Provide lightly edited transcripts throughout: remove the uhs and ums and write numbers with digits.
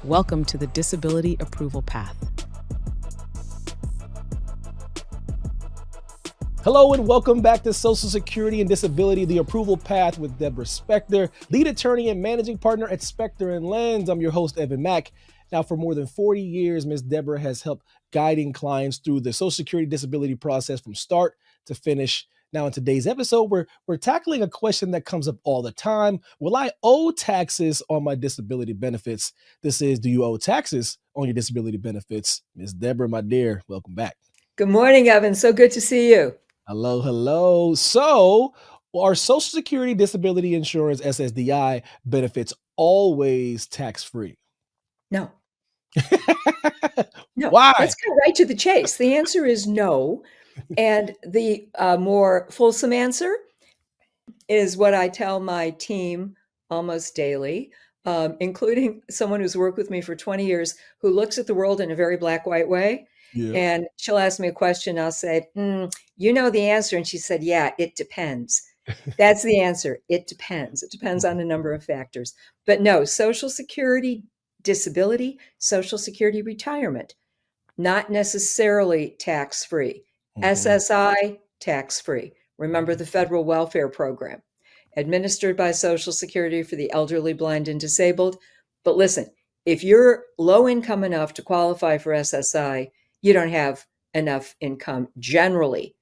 Welcome to the Disability Approval Path. Hello and welcome back to Social Security and Disability, the Approval Path with Deborah Spector, lead attorney and managing partner at Spector Lenz. I'm your host, Evan Mack. Now, for more than 40 years, Ms. Deborah has helped guiding clients through the Social Security disability process from start to finish. Now, in today's episode, we're tackling a question that comes up all the time. Will I owe taxes on my disability benefits? This is, do you owe taxes on your disability benefits? Ms. Deborah, my dear, welcome back. Good morning, Evan. So good to see you. Hello. So, are Social Security Disability Insurance, SSDI, benefits always tax-free? No. No. Why? Let's go right to the chase. The answer is no. And the more fulsome answer is what I tell my team almost daily, including someone who's worked with me for 20 years, who looks at the world in a very black-white way. Yeah. And she'll ask me a question. I'll say, you know the answer. And she said, yeah, it depends. That's the answer. It depends. It depends on a number of factors. But no, Social Security disability, Social Security retirement, not necessarily tax-free. SSI, tax-free. Remember the federal welfare program, administered by Social Security for the elderly, blind, and disabled. But listen, if you're low income enough to qualify for SSI, you don't have enough income generally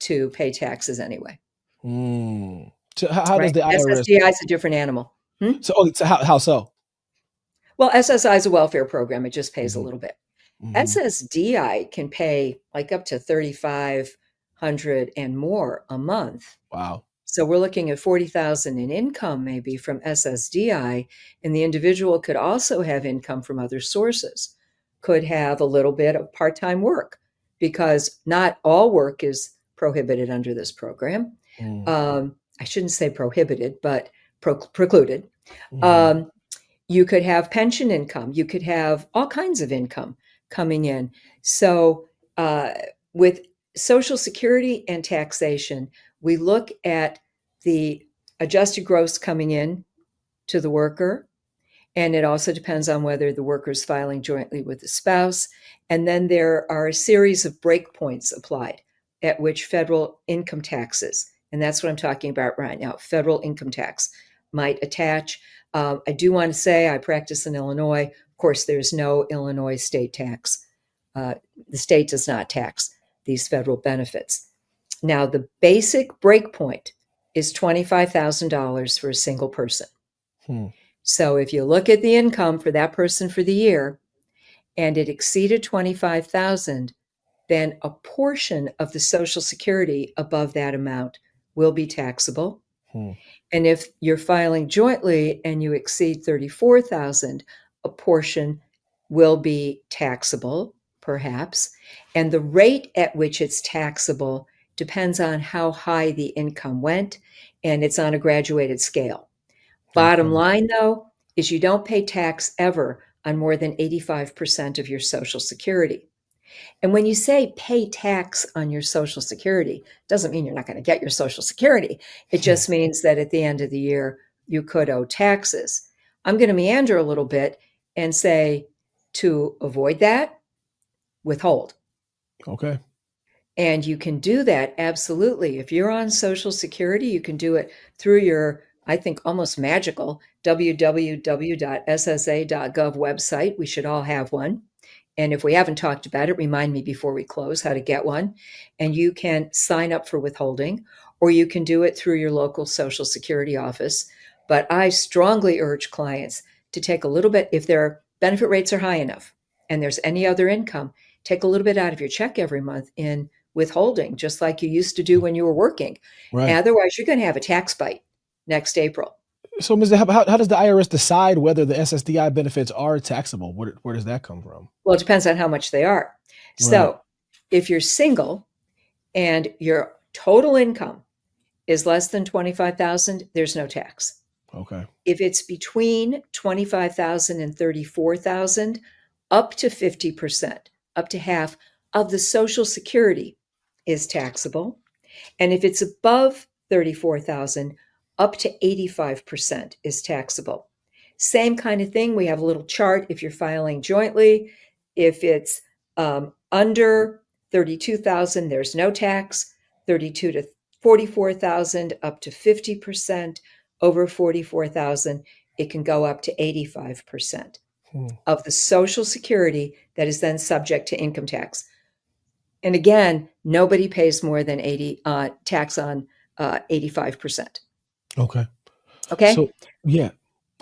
to pay taxes anyway. So how does the IRS? SSDI is a different animal. So how so? Well, SSI is a welfare program. It just pays a little bit. SSDI can pay like up to $3,500 and more a month. Wow. So we're looking at $40,000 in income maybe from SSDI, and the individual could also have income from other sources, could have a little bit of part-time work, because not all work is prohibited under this program. I shouldn't say prohibited, but precluded. You could have pension income. You could have all kinds of income coming in. So with Social Security and taxation, we look at the adjusted gross coming in to the worker, and it also depends on whether the worker is filing jointly with the spouse. And then there are a series of breakpoints applied at which federal income taxes, and that's what I'm talking about right now, federal income tax might attach. I do want to say I practice in Illinois. Of course, there's no Illinois state tax. The state does not tax these federal benefits. Now, the basic breakpoint is $25,000 for a single person. So if you look at the income for that person for the year and it exceeded $25,000, then a portion of the Social Security above that amount will be taxable. And if you're filing jointly and you exceed $34,000, a portion will be taxable, perhaps. And the rate at which it's taxable depends on how high the income went, and it's on a graduated scale. Bottom line, though, is you don't pay tax ever on more than 85% of your Social Security. And when you say pay tax on your Social Security, doesn't mean you're not going to get your Social Security. It just means that at the end of the year, you could owe taxes. I'm going to meander a little bit and say, to avoid that, withhold. Okay. And you can do that, absolutely. If you're on Social Security, you can do it through your, I think, almost magical www.ssa.gov website. We should all have one. And if we haven't talked about it, remind me before we close how to get one. And you can sign up for withholding, or you can do it through your local Social Security office. But I strongly urge clients to take a little bit, if their benefit rates are high enough and there's any other income, take a little bit out of your check every month in withholding, just like you used to do when you were working. Right. Otherwise, you're going to have a tax bite next April. So, Ms. Deb, how does the IRS decide whether the SSDI benefits are taxable? Where does that come from? Well, it depends on how much they are. So if you're single and your total income is less than $25,000, there's no tax. Okay. If it's between $25,000 and $34,000, up to 50%, up to half of the Social Security is taxable. And if it's above $34,000, up to 85% is taxable. Same kind of thing. We have a little chart if you're filing jointly. If it's under 32,000, there's no tax. 32 to 44,000, up to 50%. Over 44,000, it can go up to 85% of the Social Security that is then subject to income tax. And again, nobody pays more than 80 tax on 85%. Okay. Okay. So yeah.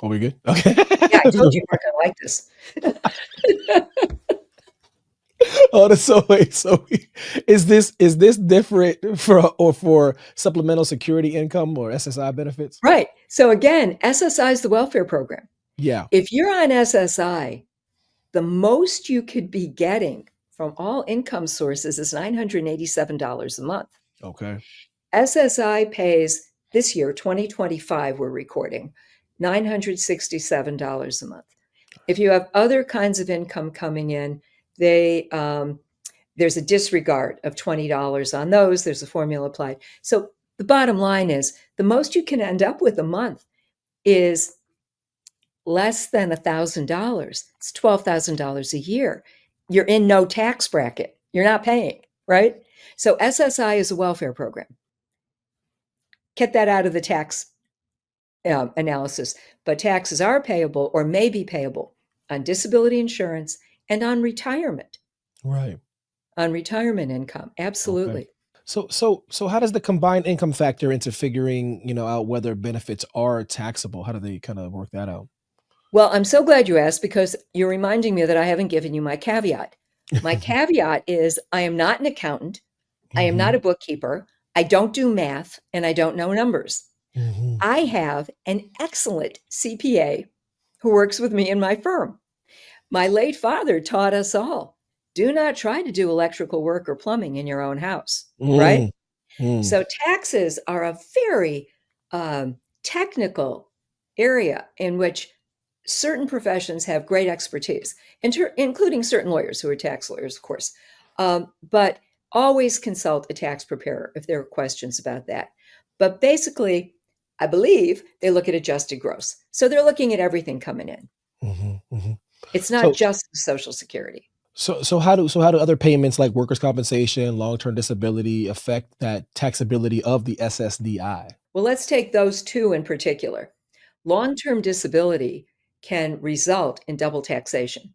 Are we good? Okay. Yeah, I told you we're going to like this. Oh, is this different for supplemental security income or SSI benefits? Right. So again, SSI is the welfare program. Yeah. If you're on SSI, the most you could be getting from all income sources is $987 a month. Okay. SSI pays this year, 2025, we're recording, $967 a month. If you have other kinds of income coming in, there's a disregard of $20 on those. There's a formula applied. So the bottom line is the most you can end up with a month is less than $1,000. It's $12,000 a year. You're in no tax bracket. You're not paying, right? So SSI is a welfare program. Get that out of the tax analysis. But taxes are payable or may be payable on disability insurance and on retirement. Right. On retirement income. Absolutely. Okay. So how does the combined income factor into figuring, out whether benefits are taxable? How do they kind of work that out? Well, I'm so glad you asked because you're reminding me that I haven't given you my caveat. My caveat is I am not an accountant. I am not a bookkeeper. I don't do math and I don't know numbers. I have an excellent CPA who works with me in my firm. My late father taught us all, do not try to do electrical work or plumbing in your own house, right? So taxes are a very technical area in which certain professions have great expertise, including certain lawyers who are tax lawyers, of course. But always consult a tax preparer if there are questions about that. But basically, I believe they look at adjusted gross. So they're looking at everything coming in. It's not just Social Security. So how do other payments like workers' compensation, long-term disability affect that taxability of the SSDI? Well, let's take those two in particular. Long-term disability can result in double taxation.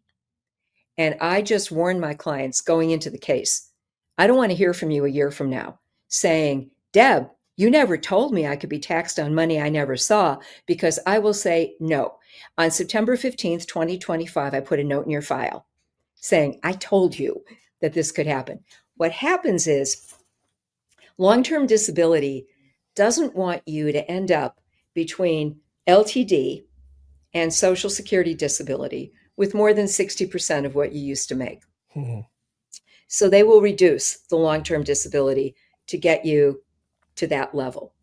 And I just warn my clients going into the case, I don't want to hear from you a year from now saying, Deb, you never told me I could be taxed on money I never saw, because I will say no. On September 15th, 2025, I put a note in your file saying, I told you that this could happen. What happens is long-term disability doesn't want you to end up between LTD and Social Security disability with more than 60% of what you used to make. So they will reduce the long-term disability to get you to that level.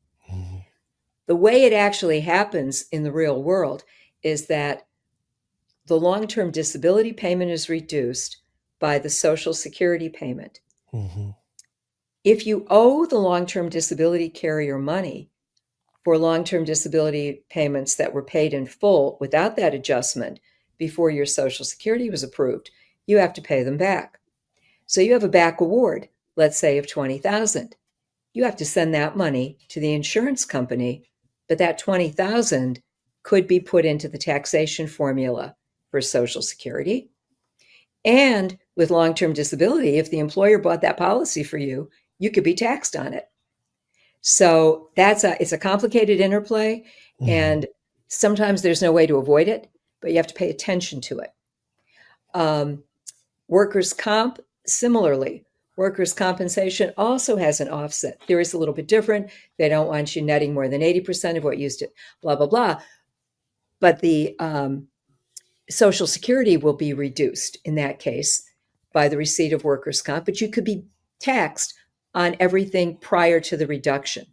The way it actually happens in the real world is that the long-term disability payment is reduced by the Social Security payment. If you owe the long-term disability carrier money for long-term disability payments that were paid in full without that adjustment before your Social Security was approved, you have to pay them back. So you have a back award, let's say of $20,000. You have to send that money to the insurance company, but that $20,000 could be put into the taxation formula for Social Security. And with long-term disability, if the employer bought that policy for you, you could be taxed on it. So it's a complicated interplay, and sometimes there's no way to avoid it, but you have to pay attention to it. Workers' comp, similarly, workers' compensation also has an offset. There is a little bit different. They don't want you netting more than 80% of what you used to, blah, blah, blah. But the Social Security will be reduced in that case by the receipt of workers' comp, but you could be taxed on everything prior to the reduction.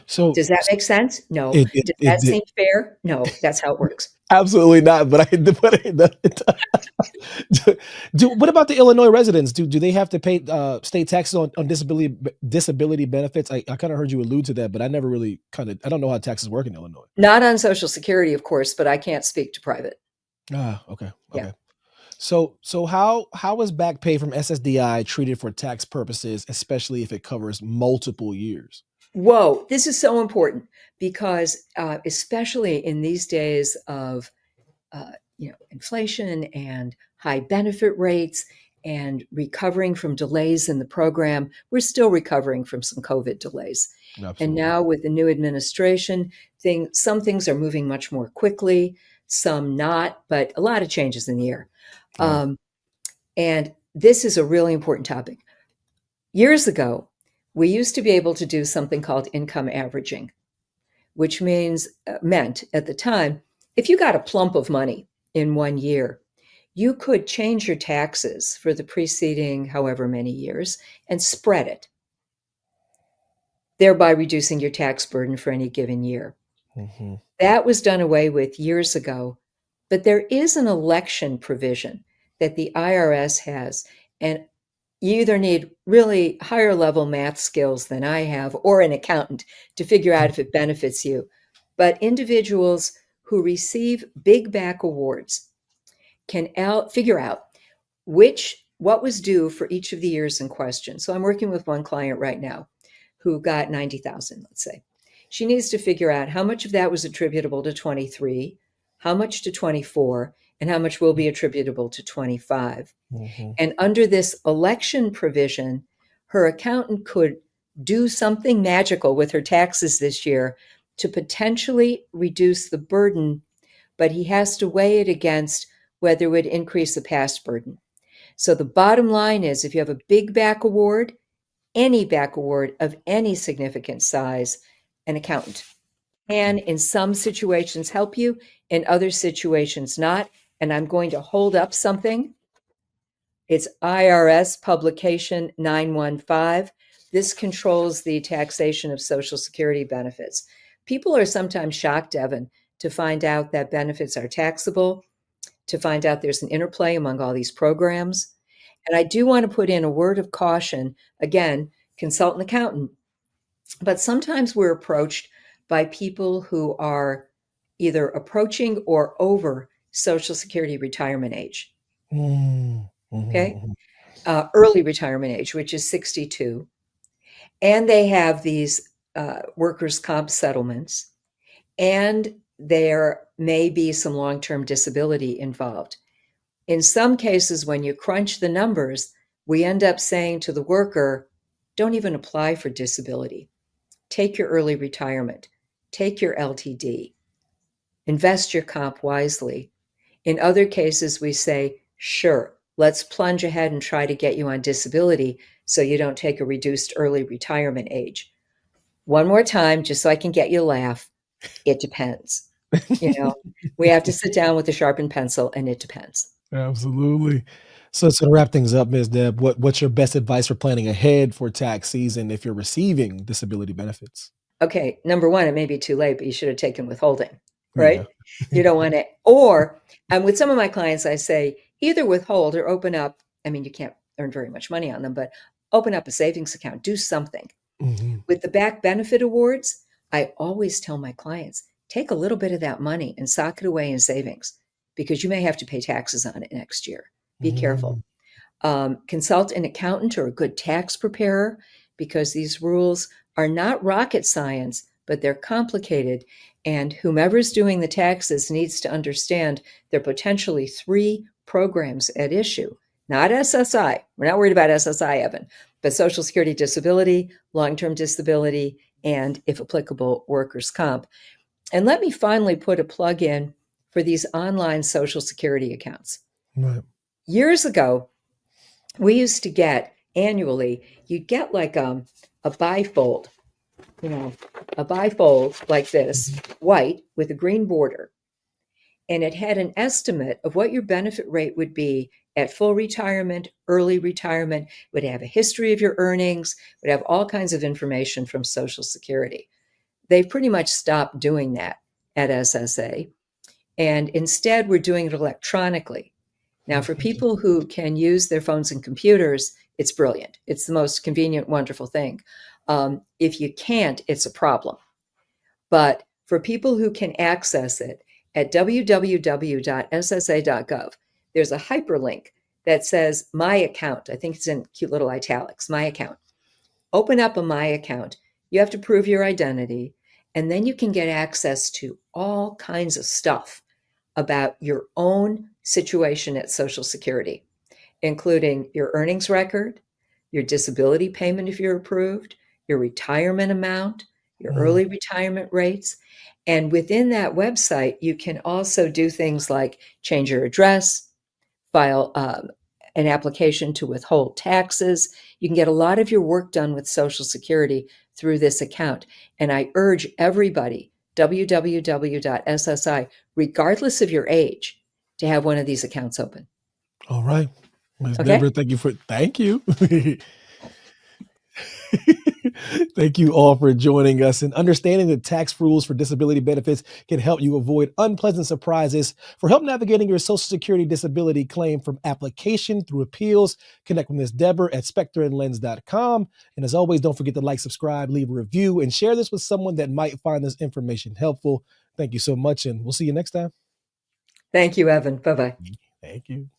So Does that make sense? No. Does it that did. seem fair? No, that's how it works. Absolutely not. But what about the Illinois residents? Do they have to pay state taxes on disability benefits? I kind of heard you allude to that, but I never really I don't know how taxes work in Illinois. Not on Social Security, of course, but I can't speak to private. Okay. Yeah. So how is back pay from SSDI treated for tax purposes, especially if it covers multiple years? Whoa, this is so important because especially in these days of inflation and high benefit rates and recovering from delays in the program. We're still recovering from some COVID delays. Absolutely. And now with the new administration, some things are moving much more quickly, some not, but a lot of changes in the air. Right. And this is a really important topic. Years ago, we used to be able to do something called income averaging, which meant at the time, if you got a plump of money in 1 year, you could change your taxes for the preceding however many years and spread it, thereby reducing your tax burden for any given year. Mm-hmm. That was done away with years ago, but there is an election provision that the IRS has, and you either need really higher level math skills than I have or an accountant to figure out if it benefits you. But individuals who receive big back awards can figure out what was due for each of the years in question. So I'm working with one client right now who got 90,000, let's say. She needs to figure out how much of that was attributable to 23, how much to 24, and how much will be attributable to 25. Mm-hmm. And under this election provision, her accountant could do something magical with her taxes this year to potentially reduce the burden, but he has to weigh it against whether it would increase the past burden. So the bottom line is, if you have a big back award, any back award of any significant size, an accountant can, in some situations, help you, in other situations not. And I'm going to hold up something. It's IRS Publication 915. This controls the taxation of Social Security benefits. People are sometimes shocked, Evan, to find out that benefits are taxable, to find out there's an interplay among all these programs. And I do want to put in a word of caution. Again, consult an accountant. But sometimes we're approached by people who are either approaching or over Social Security retirement age. Mm-hmm. Okay. Early retirement age, which is 62. And they have these workers' comp settlements. And there may be some long-term disability involved. In some cases, when you crunch the numbers, we end up saying to the worker, don't even apply for disability. Take your early retirement. Take your LTD. Invest your comp wisely. In other cases, we say, sure, let's plunge ahead and try to get you on disability so you don't take a reduced early retirement age. One more time, just so I can get you to laugh. It depends. We have to sit down with a sharpened pencil, and it depends. Absolutely. So to wrap things up, Ms. Deb, what's your best advice for planning ahead for tax season if you're receiving disability benefits? Okay, number one, it may be too late, but you should have taken withholding, right? Yeah. You don't want to, and with some of my clients, I say either withhold or open up. I mean, you can't earn very much money on them, but open up a savings account, do something. Mm-hmm. With the back benefit awards, I always tell my clients, take a little bit of that money and sock it away in savings because you may have to pay taxes on it next year. Be careful. Consult an accountant or a good tax preparer because these rules are not rocket science, but they're complicated. And whomever's doing the taxes needs to understand there are potentially 3 programs at issue, not SSI. We're not worried about SSI, Evan, but Social Security disability, long-term disability, and if applicable, workers' comp. And let me finally put a plug in for these online Social Security accounts. Right. Years ago, we used to get annually, you'd get like a bifold, a bifold like this, white with a green border. And it had an estimate of what your benefit rate would be at full retirement, early retirement, would have a history of your earnings, would have all kinds of information from Social Security. they've pretty much stopped doing that at SSA. And instead, we're doing it electronically. Now, for people who can use their phones and computers, it's brilliant. It's the most convenient, wonderful thing. If you can't, it's a problem. But for people who can access it at www.ssa.gov, there's a hyperlink that says My Account. I think it's in cute little italics, My Account. Open up a My Account. You have to prove your identity, and then you can get access to all kinds of stuff about your own situation at Social Security, including your earnings record, your disability payment if you're approved, your retirement amount, your early retirement rates. And within that website, you can also do things like change your address, file an application to withhold taxes. You can get a lot of your work done with Social Security through this account. And I urge everybody, www.ssi, regardless of your age, to have one of these accounts open. All right. Ms. Okay. Deborah, thank you. Thank you all for joining us, and understanding the tax rules for disability benefits can help you avoid unpleasant surprises. For help navigating your Social Security disability claim from application through appeals, connect with Ms. Deborah at SpectorandLens.com. And as always, don't forget to like, subscribe, leave a review, and share this with someone that might find this information helpful. Thank you so much, and we'll see you next time. Thank you, Evan. Bye-bye. Thank you.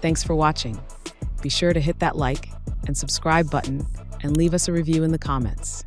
Thanks for watching. Be sure to hit that like and subscribe button and leave us a review in the comments.